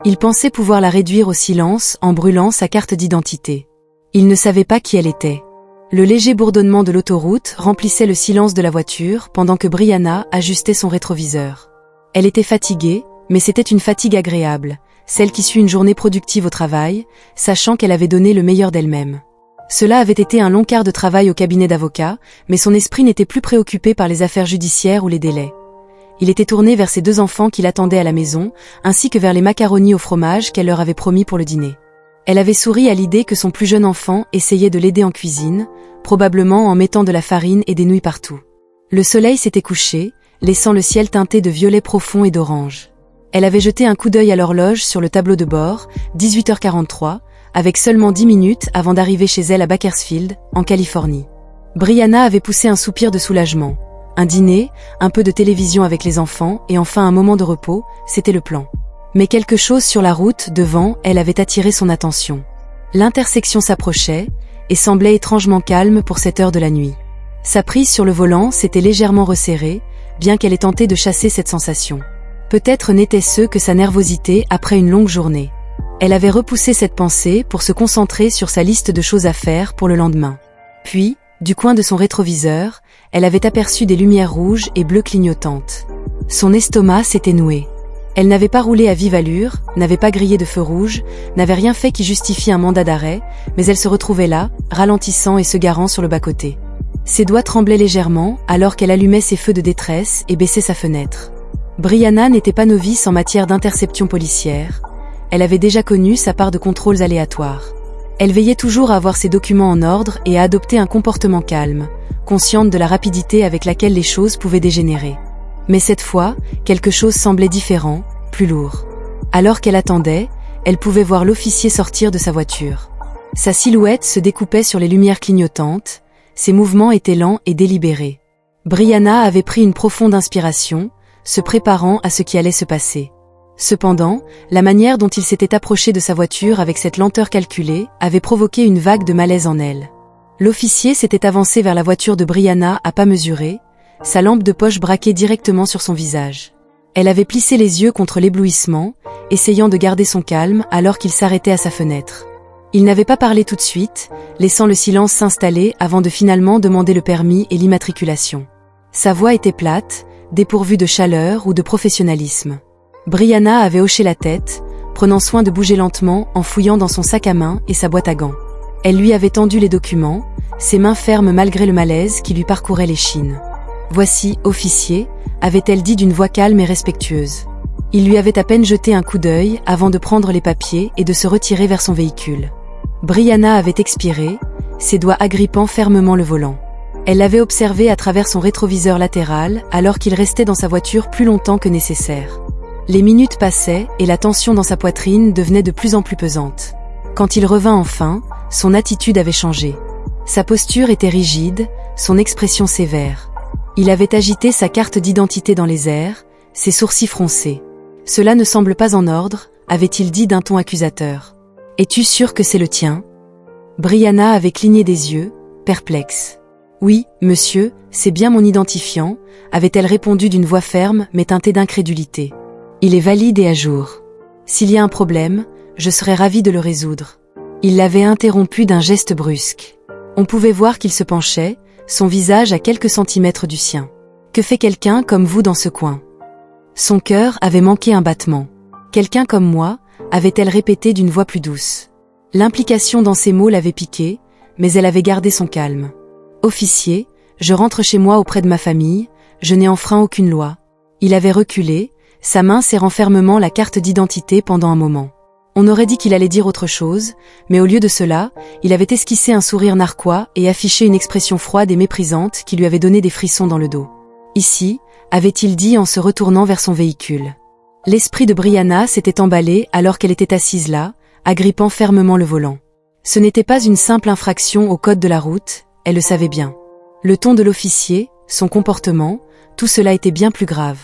Il pensait pouvoir la réduire au silence en brûlant sa carte d'identité. Il ne savait pas qui elle était. Le léger bourdonnement de l'autoroute remplissait le silence de la voiture pendant que Brianna ajustait son rétroviseur. Elle était fatiguée, mais c'était une fatigue agréable, celle qui suit une journée productive au travail, sachant qu'elle avait donné le meilleur d'elle-même. Cela avait été un long quart de travail au cabinet d'avocat, mais son esprit n'était plus préoccupé par les affaires judiciaires ou les délais. Il était tourné vers ses 2 enfants qui l'attendaient à la maison, ainsi que vers les macaronis au fromage qu'elle leur avait promis pour le dîner. Elle avait souri à l'idée que son plus jeune enfant essayait de l'aider en cuisine, probablement en mettant de la farine et des nouilles partout. Le soleil s'était couché, laissant le ciel teinté de violet profond et d'orange. Elle avait jeté un coup d'œil à l'horloge sur le tableau de bord, 18h43, avec seulement 10 minutes avant d'arriver chez elle à Bakersfield, en Californie. Brianna avait poussé un soupir de soulagement. Un dîner, un peu de télévision avec les enfants et enfin un moment de repos, c'était le plan. Mais quelque chose sur la route devant elle avait attiré son attention. L'intersection s'approchait et semblait étrangement calme pour cette heure de la nuit. Sa prise sur le volant s'était légèrement resserrée, bien qu'elle ait tenté de chasser cette sensation. Peut-être n'était-ce que sa nervosité après une longue journée. Elle avait repoussé cette pensée pour se concentrer sur sa liste de choses à faire pour le lendemain. Puis, du coin de son rétroviseur, elle avait aperçu des lumières rouges et bleues clignotantes. Son estomac s'était noué. Elle n'avait pas roulé à vive allure, n'avait pas grillé de feu rouge, n'avait rien fait qui justifie un mandat d'arrêt, mais elle se retrouvait là, ralentissant et se garant sur le bas-côté. Ses doigts tremblaient légèrement alors qu'elle allumait ses feux de détresse et baissait sa fenêtre. Brianna n'était pas novice en matière d'interception policière. Elle avait déjà connu sa part de contrôles aléatoires. Elle veillait toujours à avoir ses documents en ordre et à adopter un comportement calme, consciente de la rapidité avec laquelle les choses pouvaient dégénérer. Mais cette fois, quelque chose semblait différent, plus lourd. Alors qu'elle attendait, elle pouvait voir l'officier sortir de sa voiture. Sa silhouette se découpait sur les lumières clignotantes, ses mouvements étaient lents et délibérés. Brianna avait pris une profonde inspiration, se préparant à ce qui allait se passer. Cependant, la manière dont il s'était approché de sa voiture avec cette lenteur calculée avait provoqué une vague de malaise en elle. L'officier s'était avancé vers la voiture de Brianna à pas mesurés, sa lampe de poche braquée directement sur son visage. Elle avait plissé les yeux contre l'éblouissement, essayant de garder son calme alors qu'il s'arrêtait à sa fenêtre. Il n'avait pas parlé tout de suite, laissant le silence s'installer avant de finalement demander le permis et l'immatriculation. Sa voix était plate, dépourvue de chaleur ou de professionnalisme. Brianna avait hoché la tête, prenant soin de bouger lentement en fouillant dans son sac à main et sa boîte à gants. Elle lui avait tendu les documents, ses mains fermes malgré le malaise qui lui parcourait l'échine. « Voici, officier », avait-elle dit d'une voix calme et respectueuse. Il lui avait à peine jeté un coup d'œil avant de prendre les papiers et de se retirer vers son véhicule. Brianna avait expiré, ses doigts agrippant fermement le volant. Elle l'avait observé à travers son rétroviseur latéral alors qu'il restait dans sa voiture plus longtemps que nécessaire. Les minutes passaient et la tension dans sa poitrine devenait de plus en plus pesante. Quand il revint enfin, son attitude avait changé. Sa posture était rigide, son expression sévère. Il avait agité sa carte d'identité dans les airs, ses sourcils froncés. « Cela ne semble pas en ordre », avait-il dit d'un ton accusateur. « Es-tu sûr que c'est le tien ?» Brianna avait cligné des yeux, perplexe. « Oui, monsieur, c'est bien mon identifiant », avait-elle répondu d'une voix ferme mais teintée d'incrédulité. « Il est valide et à jour. S'il y a un problème, je serai ravie de le résoudre. » Il l'avait interrompu d'un geste brusque. On pouvait voir qu'il se penchait, son visage à quelques centimètres du sien. « Que fait quelqu'un comme vous dans ce coin ?» Son cœur avait manqué un battement. « Quelqu'un comme moi », avait-elle répété d'une voix plus douce. L'implication dans ses mots l'avait piquée, mais elle avait gardé son calme. « Officier, je rentre chez moi auprès de ma famille, je n'ai enfreint aucune loi. » Il avait reculé, sa main serrant fermement la carte d'identité pendant un moment. On aurait dit qu'il allait dire autre chose, mais au lieu de cela, il avait esquissé un sourire narquois et affiché une expression froide et méprisante qui lui avait donné des frissons dans le dos. « Ici », avait-il dit en se retournant vers son véhicule. L'esprit de Brianna s'était emballé alors qu'elle était assise là, agrippant fermement le volant. Ce n'était pas une simple infraction au code de la route, elle le savait bien. Le ton de l'officier, son comportement, tout cela était bien plus grave.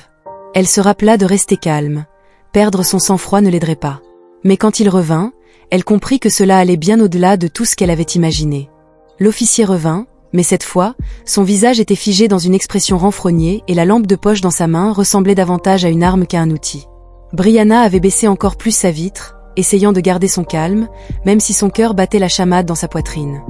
Elle se rappela de rester calme. Perdre son sang-froid ne l'aiderait pas. Mais quand il revint, elle comprit que cela allait bien au-delà de tout ce qu'elle avait imaginé. L'officier revint, mais cette fois, son visage était figé dans une expression renfrognée et la lampe de poche dans sa main ressemblait davantage à une arme qu'à un outil. Brianna avait baissé encore plus sa vitre, essayant de garder son calme, même si son cœur battait la chamade dans sa poitrine.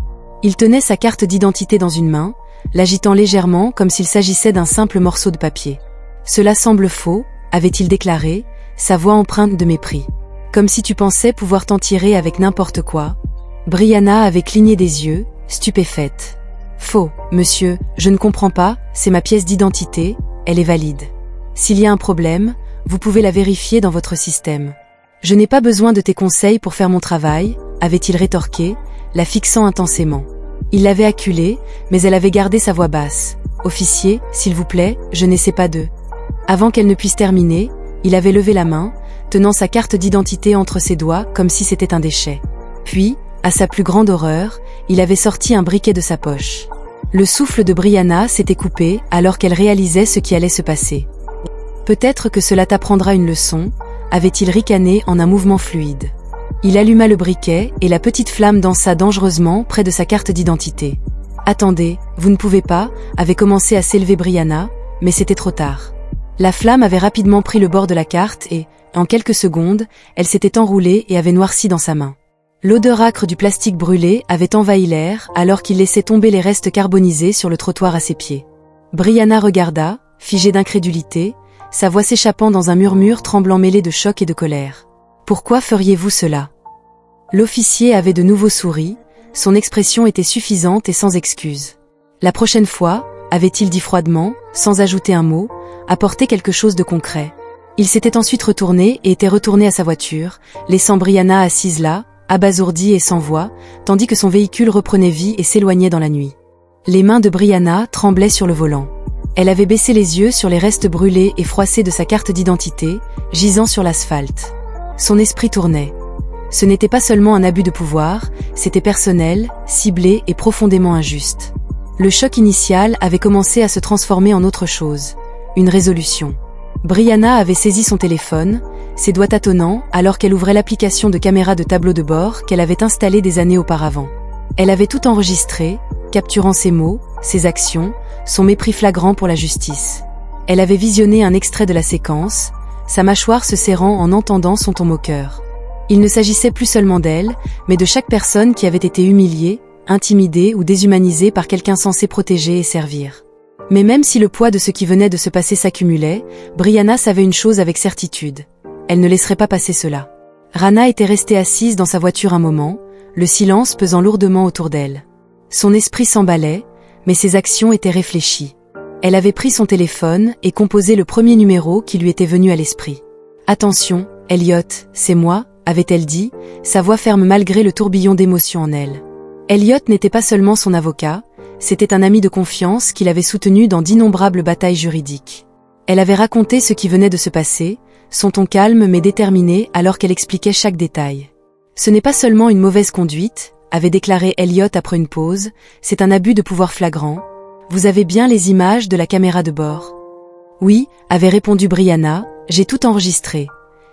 Il tenait sa carte d'identité dans une main, l'agitant légèrement comme s'il s'agissait d'un simple morceau de papier. « Cela semble faux », avait-il déclaré, sa voix empreinte de mépris. « Comme si tu pensais pouvoir t'en tirer avec n'importe quoi. » Brianna avait cligné des yeux, stupéfaite. « Faux, monsieur, je ne comprends pas, c'est ma pièce d'identité, elle est valide. S'il y a un problème, vous pouvez la vérifier dans votre système. » « Je n'ai pas besoin de tes conseils pour faire mon travail, » avait-il rétorqué, la fixant intensément. Il l'avait acculée, mais elle avait gardé sa voix basse. « Officier, s'il vous plaît, je n'essaie pas de... » Avant qu'elle ne puisse terminer, il avait levé la main, tenant sa carte d'identité entre ses doigts comme si c'était un déchet. Puis, à sa plus grande horreur, il avait sorti un briquet de sa poche. Le souffle de Brianna s'était coupé alors qu'elle réalisait ce qui allait se passer. « Peut-être que cela t'apprendra une leçon », avait-il ricané en un mouvement fluide. Il alluma le briquet et la petite flamme dansa dangereusement près de sa carte d'identité. « Attendez, vous ne pouvez pas » avait commencé à s'élever Brianna, mais c'était trop tard. La flamme avait rapidement pris le bord de la carte et, en quelques secondes, elle s'était enroulée et avait noirci dans sa main. L'odeur âcre du plastique brûlé avait envahi l'air alors qu'il laissait tomber les restes carbonisés sur le trottoir à ses pieds. Brianna regarda, figée d'incrédulité, sa voix s'échappant dans un murmure tremblant mêlé de choc et de colère. « Pourquoi feriez-vous cela ?» L'officier avait de nouveau souri, son expression était suffisante et sans excuse. « La prochaine fois, » avait-il dit froidement, sans ajouter un mot, « apportez quelque chose de concret. » Il s'était ensuite retourné et était retourné à sa voiture, laissant Brianna assise là, abasourdie et sans voix, tandis que son véhicule reprenait vie et s'éloignait dans la nuit. Les mains de Brianna tremblaient sur le volant. Elle avait baissé les yeux sur les restes brûlés et froissés de sa carte d'identité, gisant sur l'asphalte. Son esprit tournait. Ce n'était pas seulement un abus de pouvoir, c'était personnel, ciblé et profondément injuste. Le choc initial avait commencé à se transformer en autre chose. Une résolution. Brianna avait saisi son téléphone, ses doigts tâtonnants, alors qu'elle ouvrait l'application de caméra de tableau de bord qu'elle avait installée des années auparavant. Elle avait tout enregistré, capturant ses mots, ses actions, son mépris flagrant pour la justice. Elle avait visionné un extrait de la séquence, sa mâchoire se serrant en entendant son ton moqueur. Il ne s'agissait plus seulement d'elle, mais de chaque personne qui avait été humiliée, intimidée ou déshumanisée par quelqu'un censé protéger et servir. Mais même si le poids de ce qui venait de se passer s'accumulait, Brianna savait une chose avec certitude. Elle ne laisserait pas passer cela. Rana était restée assise dans sa voiture un moment, le silence pesant lourdement autour d'elle. Son esprit s'emballait, mais ses actions étaient réfléchies. Elle avait pris son téléphone et composé le premier numéro qui lui était venu à l'esprit. « Attention, Elliot, c'est moi », avait-elle dit, sa voix ferme malgré le tourbillon d'émotions en elle. Elliot n'était pas seulement son avocat, c'était un ami de confiance qui l'avait soutenu dans d'innombrables batailles juridiques. Elle avait raconté ce qui venait de se passer, son ton calme mais déterminé alors qu'elle expliquait chaque détail. « Ce n'est pas seulement une mauvaise conduite », avait déclaré Elliot après une pause, « c'est un abus de pouvoir flagrant. Vous avez bien les images de la caméra de bord ?» « Oui », avait répondu Brianna, « j'ai tout enregistré.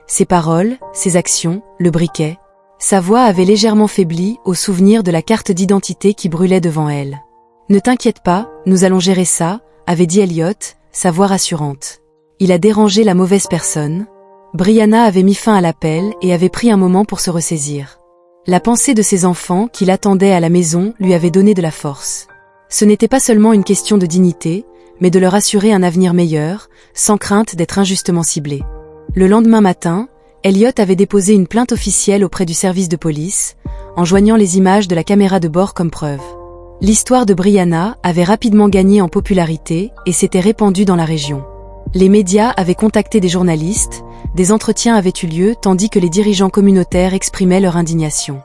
Ses paroles, ses actions, le briquet. » Sa voix avait légèrement faibli au souvenir de la carte d'identité qui brûlait devant elle. « Ne t'inquiète pas, nous allons gérer ça », avait dit Elliot, sa voix rassurante. Il a dérangé la mauvaise personne. Brianna avait mis fin à l'appel et avait pris un moment pour se ressaisir. La pensée de ses enfants qui l'attendaient à la maison lui avait donné de la force. Ce n'était pas seulement une question de dignité, mais de leur assurer un avenir meilleur, sans crainte d'être injustement ciblé. Le lendemain matin, Elliot avait déposé une plainte officielle auprès du service de police, en joignant les images de la caméra de bord comme preuve. L'histoire de Brianna avait rapidement gagné en popularité et s'était répandue dans la région. Les médias avaient contacté des journalistes, des entretiens avaient eu lieu tandis que les dirigeants communautaires exprimaient leur indignation.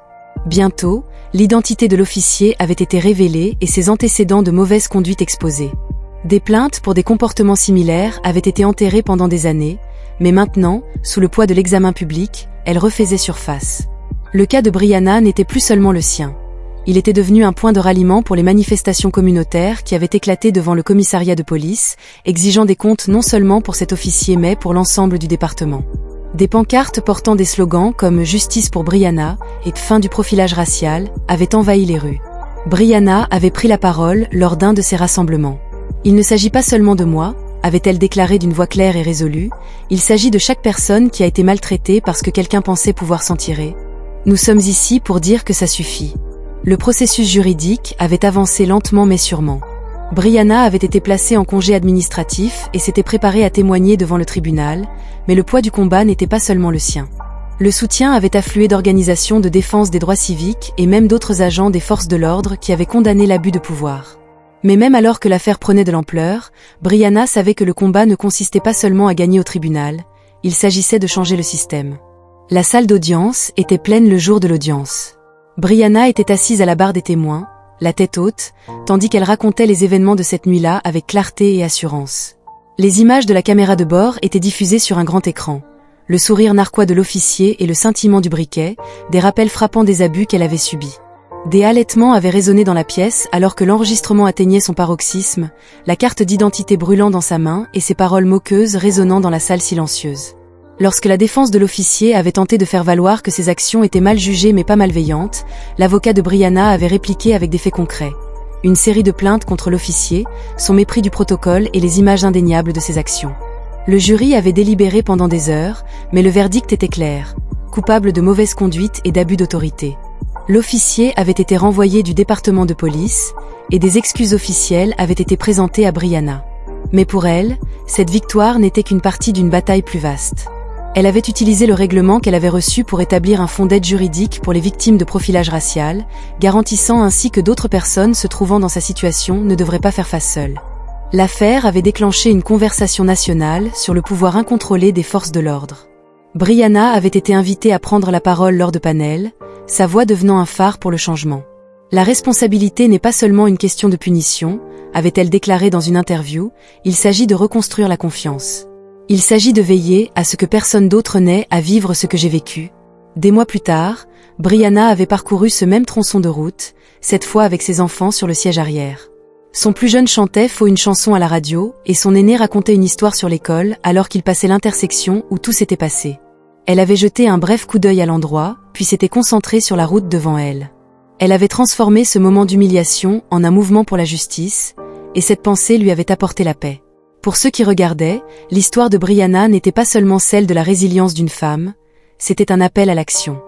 Bientôt, l'identité de l'officier avait été révélée et ses antécédents de mauvaise conduite exposés. Des plaintes pour des comportements similaires avaient été enterrées pendant des années, mais maintenant, sous le poids de l'examen public, elles refaisaient surface. Le cas de Brianna n'était plus seulement le sien. Il était devenu un point de ralliement pour les manifestations communautaires qui avaient éclaté devant le commissariat de police, exigeant des comptes non seulement pour cet officier mais pour l'ensemble du département. Des pancartes portant des slogans comme « Justice pour Brianna » et « Fin du profilage racial » avaient envahi les rues. Brianna avait pris la parole lors d'un de ces rassemblements. « Il ne s'agit pas seulement de moi », avait-elle déclaré d'une voix claire et résolue. Il s'agit de chaque personne qui a été maltraitée parce que quelqu'un pensait pouvoir s'en tirer. Nous sommes ici pour dire que ça suffit. Le processus juridique avait avancé lentement mais sûrement. Brianna avait été placée en congé administratif et s'était préparée à témoigner devant le tribunal, mais le poids du combat n'était pas seulement le sien. Le soutien avait afflué d'organisations de défense des droits civiques et même d'autres agents des forces de l'ordre qui avaient condamné l'abus de pouvoir. Mais même alors que l'affaire prenait de l'ampleur, Brianna savait que le combat ne consistait pas seulement à gagner au tribunal, il s'agissait de changer le système. La salle d'audience était pleine le jour de l'audience. Brianna était assise à la barre des témoins, la tête haute, tandis qu'elle racontait les événements de cette nuit-là avec clarté et assurance. Les images de la caméra de bord étaient diffusées sur un grand écran. Le sourire narquois de l'officier et le scintillement du briquet, des rappels frappants des abus qu'elle avait subis. Des halètements avaient résonné dans la pièce alors que l'enregistrement atteignait son paroxysme, la carte d'identité brûlant dans sa main et ses paroles moqueuses résonnant dans la salle silencieuse. Lorsque la défense de l'officier avait tenté de faire valoir que ses actions étaient mal jugées mais pas malveillantes, l'avocat de Brianna avait répliqué avec des faits concrets. Une série de plaintes contre l'officier, son mépris du protocole et les images indéniables de ses actions. Le jury avait délibéré pendant des heures, mais le verdict était clair. Coupable de mauvaise conduite et d'abus d'autorité. L'officier avait été renvoyé du département de police, et des excuses officielles avaient été présentées à Brianna. Mais pour elle, cette victoire n'était qu'une partie d'une bataille plus vaste. Elle avait utilisé le règlement qu'elle avait reçu pour établir un fonds d'aide juridique pour les victimes de profilage racial, garantissant ainsi que d'autres personnes se trouvant dans sa situation ne devraient pas faire face seules. L'affaire avait déclenché une conversation nationale sur le pouvoir incontrôlé des forces de l'ordre. Brianna avait été invitée à prendre la parole lors de panels, sa voix devenant un phare pour le changement. La responsabilité n'est pas seulement une question de punition, avait-elle déclaré dans une interview, il s'agit de reconstruire la confiance. Il s'agit de veiller à ce que personne d'autre n'ait à vivre ce que j'ai vécu. Des mois plus tard, Brianna avait parcouru ce même tronçon de route, cette fois avec ses enfants sur le siège arrière. Son plus jeune chantait faux une chanson à la radio, et son aîné racontait une histoire sur l'école alors qu'il passait l'intersection où tout s'était passé. Elle avait jeté un bref coup d'œil à l'endroit, puis s'était concentrée sur la route devant elle. Elle avait transformé ce moment d'humiliation en un mouvement pour la justice, et cette pensée lui avait apporté la paix. Pour ceux qui regardaient, l'histoire de Brianna n'était pas seulement celle de la résilience d'une femme, c'était un appel à l'action.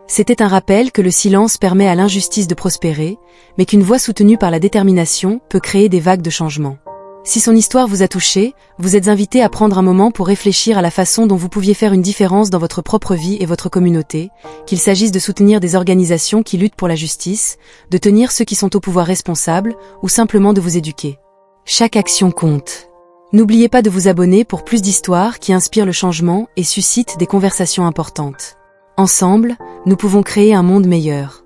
C'était un rappel que le silence permet à l'injustice de prospérer, mais qu'une voix soutenue par la détermination peut créer des vagues de changement. Si son histoire vous a touché, vous êtes invité à prendre un moment pour réfléchir à la façon dont vous pouviez faire une différence dans votre propre vie et votre communauté, qu'il s'agisse de soutenir des organisations qui luttent pour la justice, de tenir ceux qui sont au pouvoir responsables, ou simplement de vous éduquer. Chaque action compte. N'oubliez pas de vous abonner pour plus d'histoires qui inspirent le changement et suscitent des conversations importantes. Ensemble, nous pouvons créer un monde meilleur.